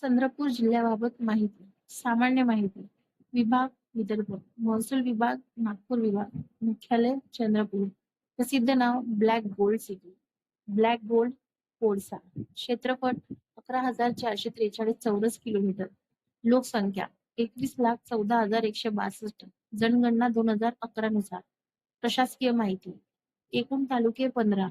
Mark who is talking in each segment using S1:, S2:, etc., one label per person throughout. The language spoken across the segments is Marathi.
S1: चंद्रपूर जिल्ह्याबाबत माहिती. सामान्य माहिती. विभाग विदर्भ. महसूल विभाग नागपूर विभाग. मुख्यालय चंद्रपूर. प्रसिद्ध नाव black gold city. Black gold कोळसा. क्षेत्रफळ 11,443 चौरस किलोमीटर. लोकसंख्या 21,14,162. जनगणना 2011 नुसार. प्रशासकीय माहिती. एकूण तालुके 15.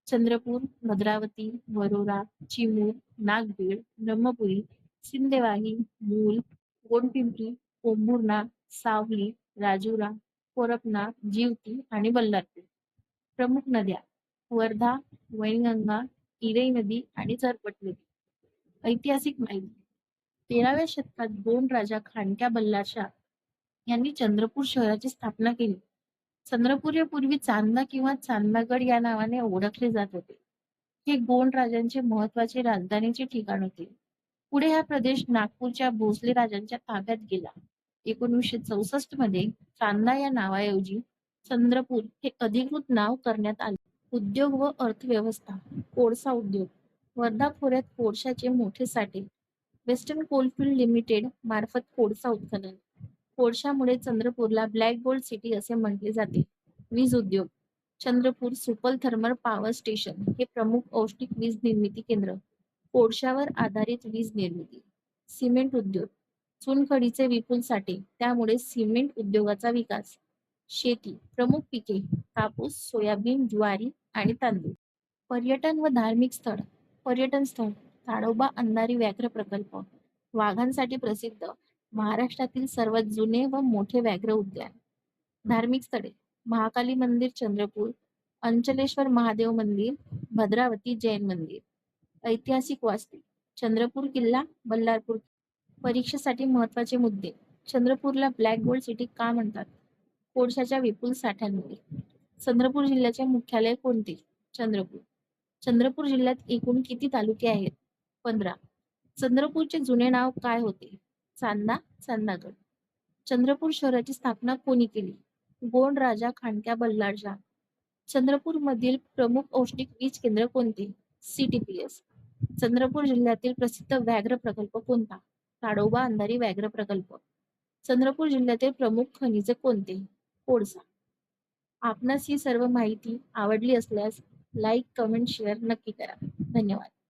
S1: चंद्रपूर, भद्रावती, वरोरा, चिमूर, नागभीड, ब्रह्मपुरी, सिंदेवाही, मूल, गोंडपिंपरी, पोंभुर्णा, सावली, राजुरा, कोरपना, जिवती आणि बल्लारपूर. प्रमुख नद्या वर्धा, वैनगंगा, इरई नदी आणि झरपट नदी. ऐतिहासिक माहिती. 13व्या शतकात गोंड राजा खांडक्या बल्लारशाह यांनी चंद्रपूर शहराची स्थापना केली. चंद्रपूर हे पूर्वी चांदा किंवा चांदागड या नावाने ओळखले जात होते. हे गोंड राजांचे महत्वाचे राजधानीचे ठिकाण होते. पुढे हा प्रदेश नागपूरच्या भोसले राजांच्या ताब्यात गेला. 1964 मध्ये चांदा या नावाऐवजी चंद्रपूर हे अधिकृत नाव करण्यात आले. उद्योग व अर्थव्यवस्था. कोळसा उद्योग. वर्धा खोऱ्यात कोळशाचे मोठे साठे. वेस्टर्न कोलफील्ड लिमिटेड मार्फत कोळसा उत्खनन. कोळशामुळे चंद्रपूरला ब्लॅक गोल्ड सिटी असे म्हटले जाते. वीज उद्योग. चंद्रपूर सुपल थर्मल पॉवर स्टेशन हे प्रमुख औष्णिक वीज निर्मिती केंद्र. कोळशावर आधारित वीज निर्मिती. सिमेंट उद्योग. चुनखडीचे विपुल साठे, त्यामुळे सिमेंट उद्योगाचा विकास. शेती. प्रमुख पिके कापूस, सोयाबीन, ज्वारी आणि तांदूळ. पर्यटन व धार्मिक स्थळ. पर्यटन स्थळ ताडोबा अंधारी व्याघ्र प्रकल्प. वाघांसाठी प्रसिद्ध. महाराष्ट्रातील सर्वात जुने व मोठे व्याघ्र उद्यान. धार्मिक स्थळे महाकाली मंदिर चंद्रपूर, अंचलेश्वर महादेव मंदिर, भद्रावती जैन मंदिर. ऐतिहासिक वास्तू चंद्रपूर किल्ला, बल्लारपूर. परीक्षेसाठी महत्वाचे मुद्दे. चंद्रपूरला ब्लॅक गोल्ड सिटी का म्हणतात? कोळशाच्या विपुल साठ्यांमुळे. चंद्रपूर जिल्ह्याचे मुख्यालय कोणते? चंद्रपूर. चंद्रपूर जिल्ह्यात एकूण किती तालुके आहेत? 15. चंद्रपूरचे जुने नाव काय होते? चांदा, चांदागड. चंद्रपूर शहराची स्थापना कोणी केली? गोंड राजा खांडक्या बल्लाळशाह. चंद्रपूर मधील प्रमुख औष्णिक वीज केंद्र कोणते? CTPS. चंद्रपूर जिल्ह्यातील प्रसिद्ध व्याघ्र प्रकल्प कोणता? ताडोबा अंधारी व्याघ्र प्रकल्प. चंद्रपूर जिल्ह्यातील प्रमुख खनिजे कोणते? कोळसा. आपणास ही सर्व माहिती आवडली असल्यास लाईक, कमेंट, शेअर नक्की करा. धन्यवाद.